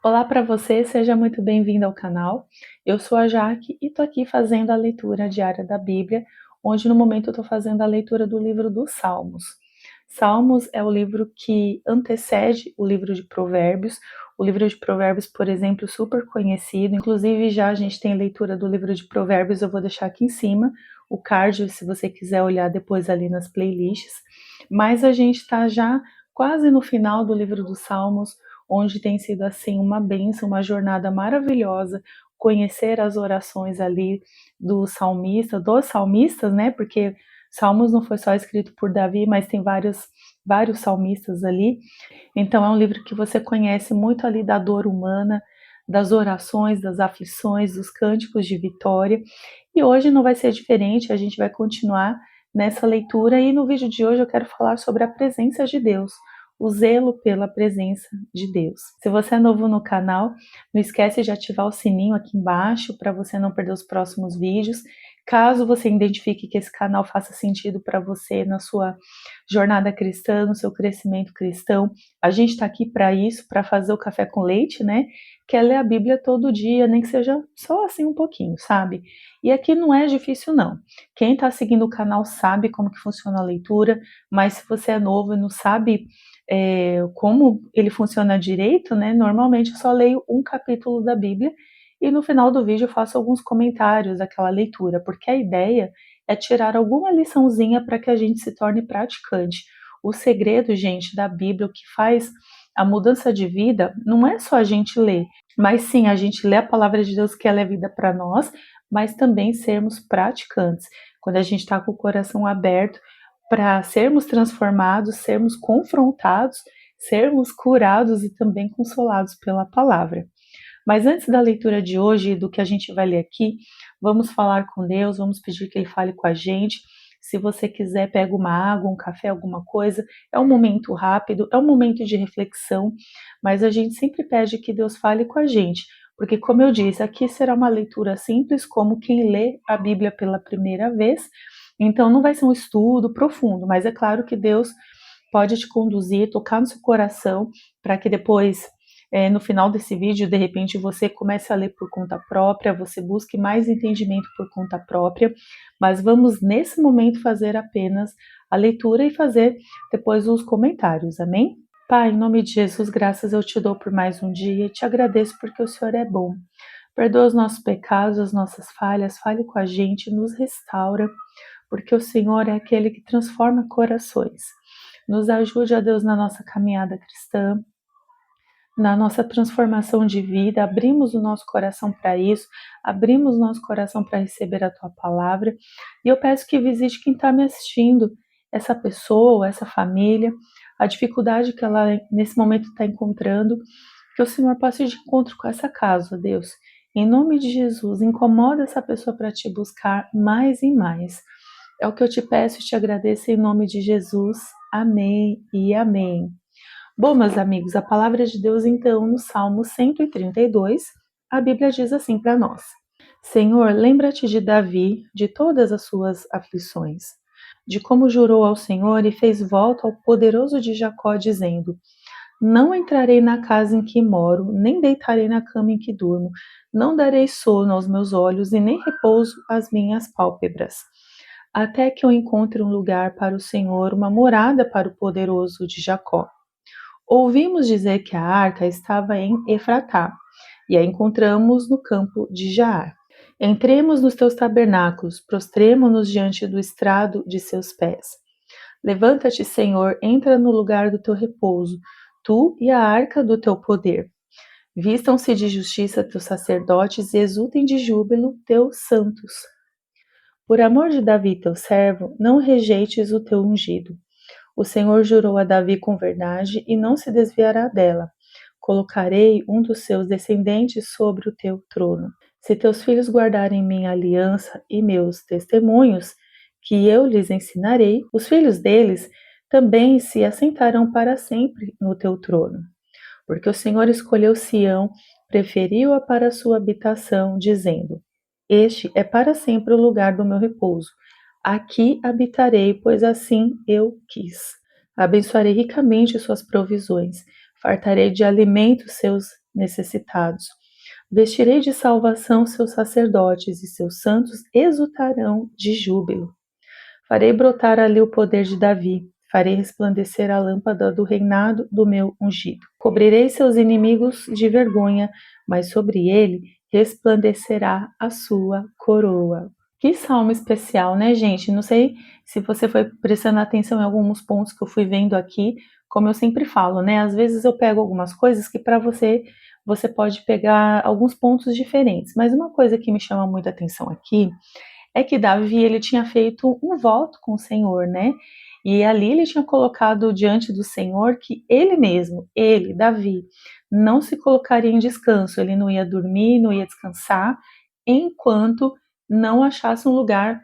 Olá para você, seja muito bem-vindo ao canal. Eu sou a Jaque e estou aqui fazendo a leitura diária da Bíblia, onde no momento eu estou fazendo a leitura do livro dos Salmos. Salmos é o livro que antecede o livro de Provérbios. O livro de Provérbios, por exemplo, super conhecido. Inclusive, já a gente tem leitura do livro de Provérbios, eu vou deixar aqui em cima o card, se você quiser olhar depois ali nas playlists. Mas a gente está já quase no final do livro dos Salmos, onde tem sido assim uma bênção, uma jornada maravilhosa, conhecer as orações ali do salmista, dos salmistas, né? Porque Salmos não foi só escrito por Davi, mas tem vários salmistas ali. Então é um livro que você conhece muito ali da dor humana, das orações, das aflições, dos cânticos de vitória. E hoje não vai ser diferente, a gente vai continuar nessa leitura e no vídeo de hoje eu quero falar sobre a presença de Deus, o zelo pela presença de Deus. Se você é novo no canal, não esquece de ativar o sininho aqui embaixo para você não perder os próximos vídeos. Caso você identifique que esse canal faça sentido para você na sua jornada cristã, no seu crescimento cristão, a gente está aqui para isso, para fazer o café com leite, né? Que é ler a Bíblia todo dia, nem que seja só assim um pouquinho, sabe? E aqui não é difícil não. Quem está seguindo o canal sabe como que funciona a leitura, mas se você é novo e não sabe como ele funciona direito, né? Normalmente eu só leio um capítulo da Bíblia e no final do vídeo eu faço alguns comentários daquela leitura, porque a ideia é tirar alguma liçãozinha para que a gente se torne praticante. O segredo, gente, da Bíblia, o que faz a mudança de vida, não é só a gente ler, mas sim a gente ler a palavra de Deus, que ela é vida para nós, mas também sermos praticantes. Quando a gente está com o coração aberto para sermos transformados, sermos confrontados, sermos curados e também consolados pela palavra. Mas antes da leitura de hoje e do que a gente vai ler aqui, vamos falar com Deus, vamos pedir que Ele fale com a gente. Se você quiser, pega uma água, um café, alguma coisa. É um momento rápido, é um momento de reflexão, mas a gente sempre pede que Deus fale com a gente, porque, como eu disse, aqui será uma leitura simples, como quem lê a Bíblia pela primeira vez. Então, não vai ser um estudo profundo, mas é claro que Deus pode te conduzir, tocar no seu coração, para que depois no final desse vídeo, de repente, você comece a ler por conta própria, você busque mais entendimento por conta própria, mas vamos nesse momento fazer apenas a leitura e fazer depois os comentários, amém? Pai, em nome de Jesus, graças eu te dou por mais um dia e te agradeço porque o Senhor é bom. Perdoa os nossos pecados, as nossas falhas, fale com a gente, nos restaura, porque o Senhor é aquele que transforma corações. Nos ajude, a Deus, na nossa caminhada cristã, na nossa transformação de vida, abrimos o nosso coração para isso, abrimos o nosso coração para receber a Tua palavra, e eu peço que visite quem está me assistindo, essa pessoa, essa família, a dificuldade que ela nesse momento está encontrando, que o Senhor possa ir de encontro com essa casa, Deus. Em nome de Jesus, incomoda essa pessoa para te buscar mais e mais. É o que eu te peço e te agradeço em nome de Jesus. Amém e amém. Bom, meus amigos, a palavra de Deus, então, no Salmo 132, a Bíblia diz assim para nós: Senhor, lembra-te de Davi, de todas as suas aflições, de como jurou ao Senhor e fez voto ao poderoso de Jacó, dizendo: Não entrarei na casa em que moro, nem deitarei na cama em que durmo, não darei sono aos meus olhos e nem repouso às minhas pálpebras, até que eu encontre um lugar para o Senhor, uma morada para o poderoso de Jacó. Ouvimos dizer que a arca estava em Efratá, e a encontramos no campo de Jaar. Entremos nos teus tabernáculos, prostremo-nos diante do estrado de seus pés. Levanta-te, Senhor, entra no lugar do teu repouso, tu e a arca do teu poder. Vistam-se de justiça teus sacerdotes e exultem de júbilo teus santos. Por amor de Davi, teu servo, não rejeites o teu ungido. O Senhor jurou a Davi com verdade e não se desviará dela. Colocarei um dos seus descendentes sobre o teu trono. Se teus filhos guardarem minha aliança e meus testemunhos, que eu lhes ensinarei, os filhos deles também se assentarão para sempre no teu trono. Porque o Senhor escolheu Sião, preferiu-a para sua habitação, dizendo: Este é para sempre o lugar do meu repouso. Aqui habitarei, pois assim eu quis. Abençoarei ricamente suas provisões, fartarei de alimento seus necessitados. Vestirei de salvação seus sacerdotes e seus santos exultarão de júbilo. Farei brotar ali o poder de Davi, farei resplandecer a lâmpada do reinado do meu ungido. Cobrirei seus inimigos de vergonha, mas sobre ele resplandecerá a sua coroa. Que salmo especial, né, gente? Não sei se você foi prestando atenção em alguns pontos que eu fui vendo aqui, como eu sempre falo, né? Às vezes eu pego algumas coisas que para você pode pegar alguns pontos diferentes, mas uma coisa que me chama muita atenção aqui é que Davi ele tinha feito um voto com o Senhor, né? E ali ele tinha colocado diante do Senhor que ele mesmo, ele, Davi, não se colocaria em descanso, ele não ia dormir, não ia descansar, enquanto não achasse um lugar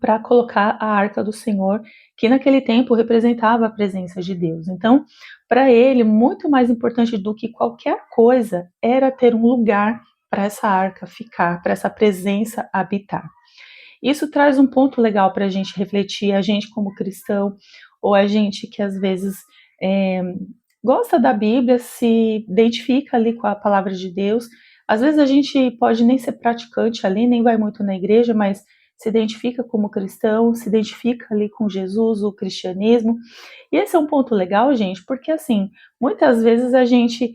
para colocar a arca do Senhor, que naquele tempo representava a presença de Deus. Então, para ele, muito mais importante do que qualquer coisa era ter um lugar para essa arca ficar, para essa presença habitar. Isso traz um ponto legal para a gente refletir, a gente como cristão, ou a gente que às vezes é, gosta da Bíblia, se identifica ali com a palavra de Deus. Às vezes a gente pode nem ser praticante ali, nem vai muito na igreja, mas se identifica como cristão, se identifica ali com Jesus, o cristianismo. E esse é um ponto legal, gente, porque assim, muitas vezes a gente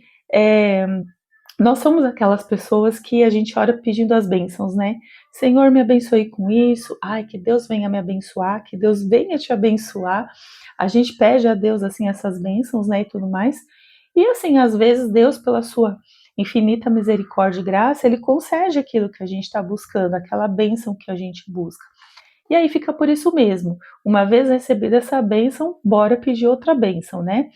nós somos aquelas pessoas que a gente ora pedindo as bênçãos, né? Senhor, me abençoe com isso. Ai, que Deus venha me abençoar, que Deus venha te abençoar. A gente pede a Deus, assim, essas bênçãos, né, e tudo mais. E, assim, às vezes, Deus, pela sua infinita misericórdia e graça, Ele concede aquilo que a gente está buscando, aquela bênção que a gente busca. E aí fica por isso mesmo. Uma vez recebida essa bênção, bora pedir outra bênção, né?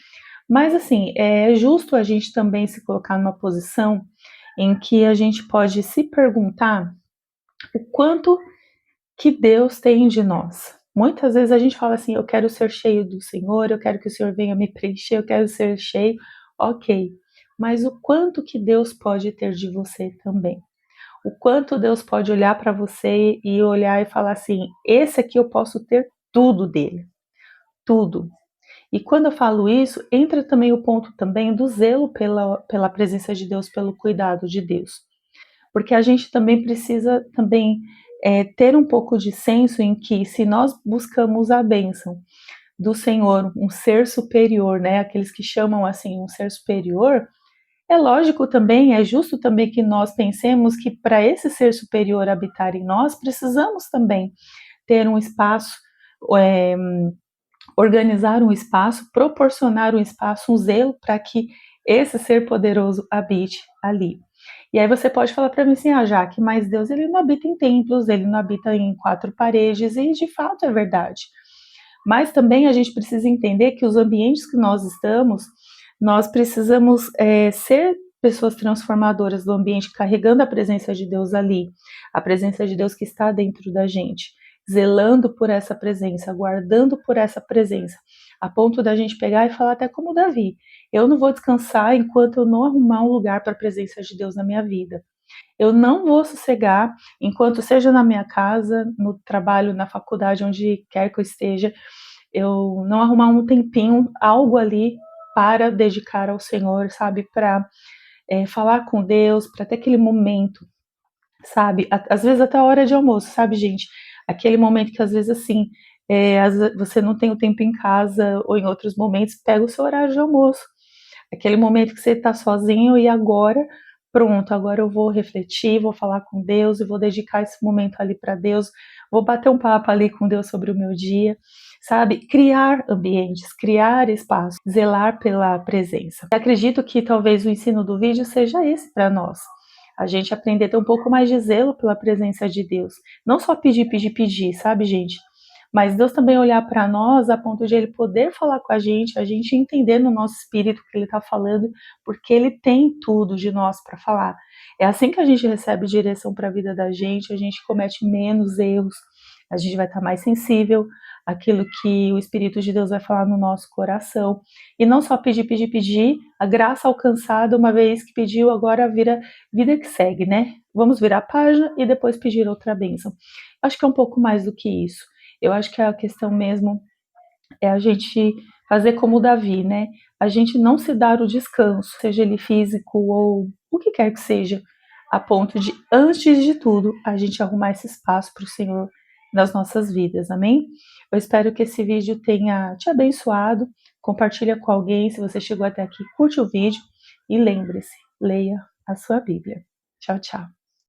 Mas assim, é justo a gente também se colocar numa posição em que a gente pode se perguntar o quanto que Deus tem de nós. Muitas vezes a gente fala assim, eu quero ser cheio do Senhor, eu quero que o Senhor venha me preencher, eu quero ser cheio, ok. Mas o quanto que Deus pode ter de você também? O quanto Deus pode olhar para você e olhar e falar assim, esse aqui eu posso ter tudo dele, tudo. E quando eu falo isso, entra também o ponto também do zelo pela presença de Deus, pelo cuidado de Deus. Porque a gente também precisa também ter um pouco de senso em que se nós buscamos a bênção do Senhor, um ser superior, né? Aqueles que chamam assim um ser superior, é lógico também, é justo também que nós pensemos que para esse ser superior habitar em nós, precisamos também ter um espaço é, organizar um espaço, proporcionar um espaço, um zelo para que esse ser poderoso habite ali. E aí você pode falar para mim assim, Jaque, mas Deus ele não habita em templos, ele não habita em quatro paredes, e de fato é verdade. Mas também a gente precisa entender que os ambientes que nós estamos, nós precisamos ser pessoas transformadoras do ambiente, carregando a presença de Deus ali, a presença de Deus que está dentro da gente, zelando por essa presença, guardando por essa presença, a ponto da gente pegar e falar até como Davi, eu não vou descansar enquanto eu não arrumar um lugar para a presença de Deus na minha vida. Eu não vou sossegar enquanto seja na minha casa, no trabalho, na faculdade, onde quer que eu esteja, eu não arrumar um tempinho, algo ali para dedicar ao Senhor, sabe? Para falar com Deus, para ter aquele momento, sabe? Às vezes até a hora de almoço, sabe, gente? Aquele momento que às vezes assim, você não tem o tempo em casa ou em outros momentos, pega o seu horário de almoço. Aquele momento que você está sozinho e agora, pronto, agora eu vou refletir, vou falar com Deus e vou dedicar esse momento ali para Deus, vou bater um papo ali com Deus sobre o meu dia, sabe? Criar ambientes, criar espaços, zelar pela presença. Eu acredito que talvez o ensino do vídeo seja esse para nós. A gente aprender a ter um pouco mais de zelo pela presença de Deus. Não só pedir, pedir, pedir, sabe, gente? Mas Deus também olhar para nós a ponto de Ele poder falar com a gente entender no nosso espírito o que Ele está falando, porque Ele tem tudo de nós para falar. É assim que a gente recebe direção para a vida da gente, a gente comete menos erros, a gente vai estar mais sensível àquilo que o Espírito de Deus vai falar no nosso coração. E não só pedir, pedir, pedir, a graça alcançada, uma vez que pediu, agora vira vida que segue, né? Vamos virar a página e depois pedir outra bênção. Acho que é um pouco mais do que isso. Eu acho que a questão mesmo é a gente fazer como Davi, né? a gente não se dar o descanso, seja ele físico ou o que quer que seja, a ponto de, antes de tudo, a gente arrumar esse espaço para o Senhor nas nossas vidas, amém? Eu espero que esse vídeo tenha te abençoado, compartilha com alguém, se você chegou até aqui, curte o vídeo e lembre-se, leia a sua Bíblia. Tchau, tchau.